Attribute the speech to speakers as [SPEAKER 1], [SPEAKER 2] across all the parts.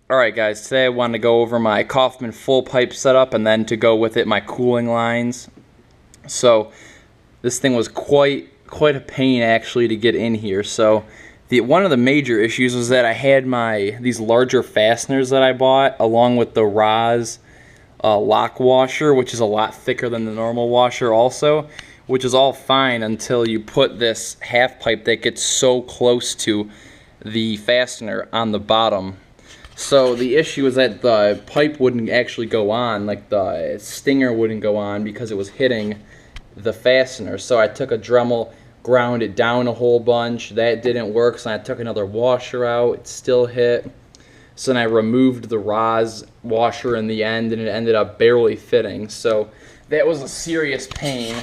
[SPEAKER 1] Alright guys, today I wanted to go over my Coffman full pipe setup and then to go with it my cooling lines. So this thing was quite a pain actually to get in here. So one of the major issues was that I had these larger fasteners that I bought along with the Roz lock washer, which is a lot thicker than the normal washer also, which is all fine until you put this half pipe that gets so close to the fastener on the bottom. So the issue is that the pipe wouldn't actually go on, like the stinger wouldn't go on because it was hitting the fastener. So I took a Dremel, ground it down a whole bunch. That didn't work, so I took another washer out. It still hit. So then I removed the Roz washer in the end, and it ended up barely fitting. So that was a serious pain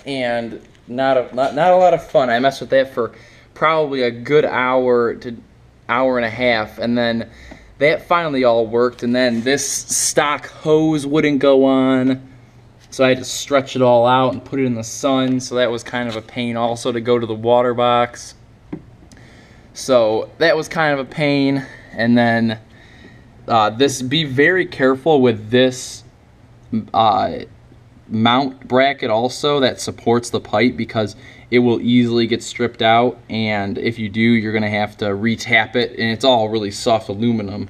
[SPEAKER 1] and not a lot of fun. I messed with that for probably a good hour to hour and a half, and then that finally all worked, and then this stock hose wouldn't go on, so I had to stretch it all out and put it in the sun. So that was kind of a pain also to go to the water box, so that was kind of a pain. And then be very careful with this mount bracket also that supports the pipe, because it will easily get stripped out, and if you do, you're gonna have to re-tap it, and it's all really soft aluminum.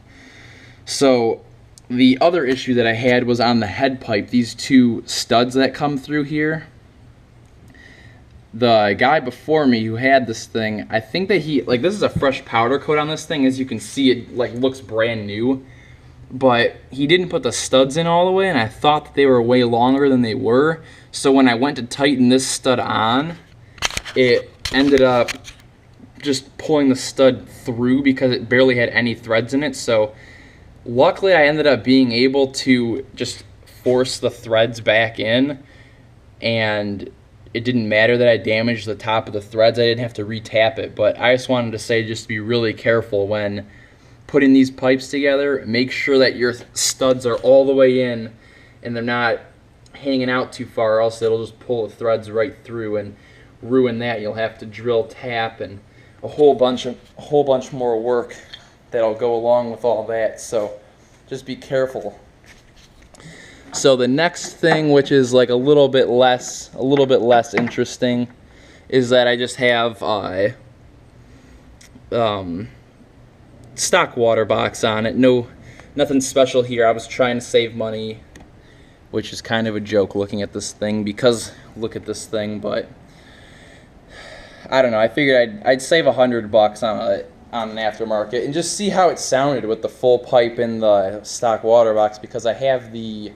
[SPEAKER 1] So the other issue that I had was on the head pipe, these two studs that come through here. The guy before me who had this thing, I think that this is a fresh powder coat on this thing. As you can see, it looks brand new, but he didn't put the studs in all the way, and I thought that they were way longer than they were. So when I went to tighten this stud on, it ended up just pulling the stud through because it barely had any threads in it. So luckily I ended up being able to just force the threads back in, and it didn't matter that I damaged the top of the threads. I didn't have to re-tap it. But I just wanted to say, just be really careful when putting these pipes together. Make sure that your studs are all the way in and they're not hanging out too far, or else it'll just pull the threads right through and ruin that. You'll have to drill, tap, and a whole bunch more work that'll go along with all that. So just be careful. So the next thing, which is like a little bit less interesting, is that I just have stock water box on it. Nothing special here. I was trying to save money, which is kind of a joke looking at this thing, because look at this thing, but I don't know. I figured I'd save $100 on an aftermarket and just see how it sounded with the full pipe in the stock water box, because I have the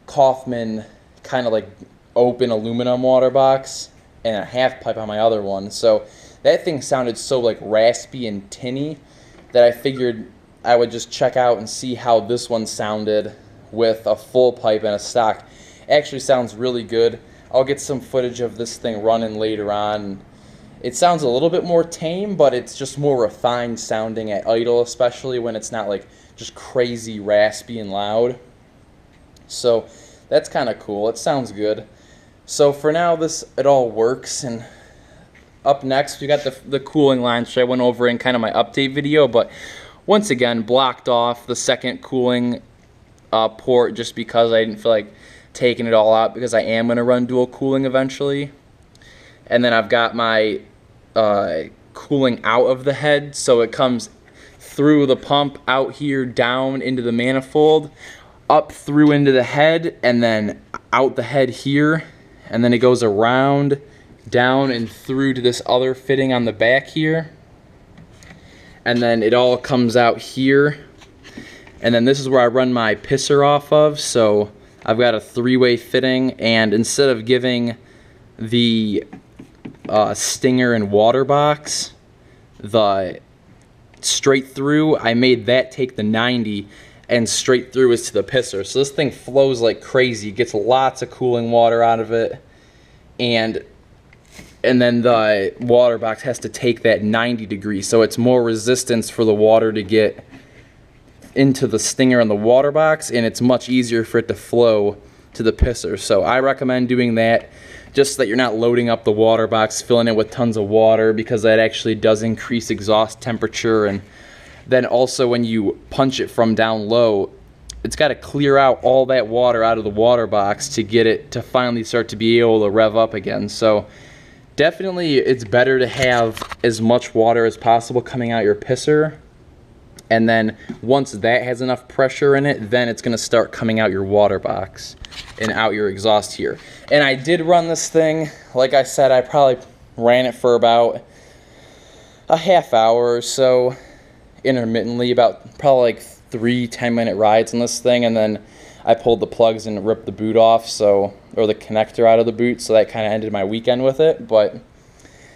[SPEAKER 1] Coffman kind of like open aluminum water box and a half pipe on my other one. So that thing sounded so like raspy and tinny that I figured I would just check out and see how this one sounded with a full pipe and a stock. Actually sounds really good. I'll get some footage of this thing running later on. It sounds a little bit more tame, but it's just more refined sounding at idle, especially when it's not like just crazy raspy and loud. So that's kind of cool. It sounds good. So for now, it all works. And up next, we got the cooling lines, which I went over in kind of my update video, but once again blocked off the second cooling port just because I didn't feel like taking it all out, because I am going to run dual cooling eventually. And then I've got my cooling out of the head, so it comes through the pump, out here, down into the manifold, up through into the head, and then out the head here, and then it goes around, down, and through to this other fitting on the back here, and then it all comes out here, and then this is where I run my pisser off of. So I've got a three-way fitting, and instead of giving the stinger and water box the straight through, I made that take the 90 and straight through is to the pisser. So this thing flows like crazy, gets lots of cooling water out of it, and then the water box has to take that 90 degrees, so it's more resistance for the water to get into the stinger and the water box, and it's much easier for it to flow to the pisser. So I recommend doing that. just so that you're not loading up the water box, filling it with tons of water, because that actually does increase exhaust temperature. And then also when you punch it from down low, it's got to clear out all that water out of the water box to get it to finally start to be able to rev up again. So definitely it's better to have as much water as possible coming out your pisser, and then once that has enough pressure in it, then it's going to start coming out your water box and out your exhaust here. And I did run this thing, like I said, I probably ran it for about a half hour or so intermittently, about probably like 3 10-minute rides on this thing, and then I pulled the plugs and ripped the boot off, or the connector out of the boot, so that kind of ended my weekend with it. But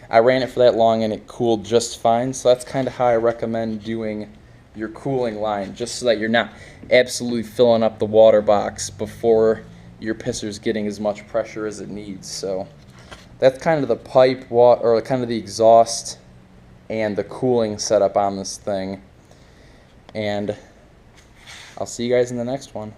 [SPEAKER 1] I ran it for that long and it cooled just fine, so that's kind of how I recommend doing your cooling line, just so that you're not absolutely filling up the water box before your pisser's getting as much pressure as it needs. So that's kind of the pipe water, or kind of the exhaust and the cooling setup on this thing. And I'll see you guys in the next one.